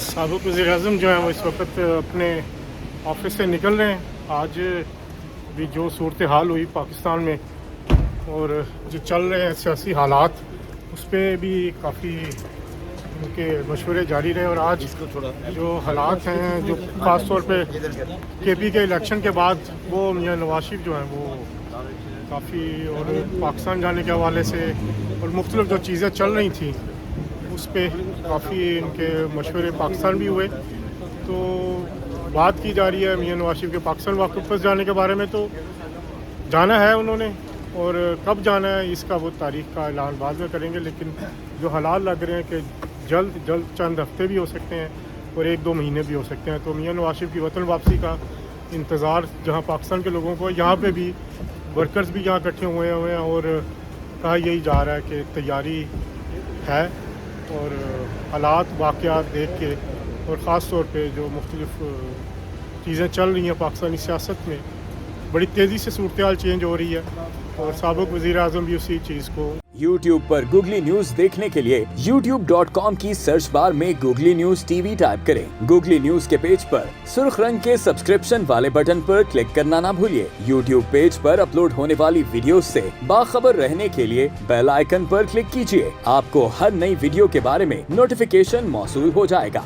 साबिक़ वज़ीर-ए-आज़म जो हैं वो इस वक्त अपने ऑफिस से निकल रहे हैं। आज भी जो सूरत हाल हुई पाकिस्तान में और जो चल रहे हैं सियासी हालात, उस पर भी काफ़ी उनके मशवरे जारी रहे। और आज जो हालात हैं, जो ख़ास तौर पे KP के इलेक्शन के बाद वो मियां नवाज शरीफ जो हैं वो काफ़ी, और पाकिस्तान जाने के हवाले से और मुख्तलिफ जो चीज़ें चल रही थी उस पर काफ़ी इनके मशवरे पाकिस्तान भी हुए। तो बात की जा रही है मियां नवाज शरीफ के पाकिस्तान वापस जाने के बारे में। तो जाना है उन्होंने, और कब जाना है इसका वो तारीख़ का ऐलान बाद में करेंगे, लेकिन जो हालात लग रहे हैं कि जल्द चंद हफ्ते भी हो सकते हैं और 1-2 महीने भी हो सकते हैं। तो मियां नवाज शरीफ की वतन वापसी का इंतज़ार जहाँ पाकिस्तान के लोगों को, यहाँ पे भी वर्कर्स भी यहाँ इकट्ठे हुए हैं और कहा यही जा रहा है कि तैयारी है। और हालात वाक़यात देख के, और ख़ास तौर पे जो मुख्तलिफ चीज़ें चल रही हैं पाकिस्तानी सियासत में, बड़ी तेज़ी से सूरत हाल चेंज हो रही है और साबिक़ वज़ीर-ए-आज़म भी उसी चीज़ को। YouTube पर गूगली न्यूज देखने के लिए youtube.com की सर्च बार में गूगली न्यूज TV टाइप करें। गूगली न्यूज के पेज पर सुर्ख रंग के सब्सक्रिप्शन वाले बटन पर क्लिक करना ना भूलिए। YouTube पेज पर अपलोड होने वाली वीडियोस से बाखबर रहने के लिए बेल आइकन पर क्लिक कीजिए। आपको हर नई वीडियो के बारे में नोटिफिकेशन मौसूल हो जाएगा।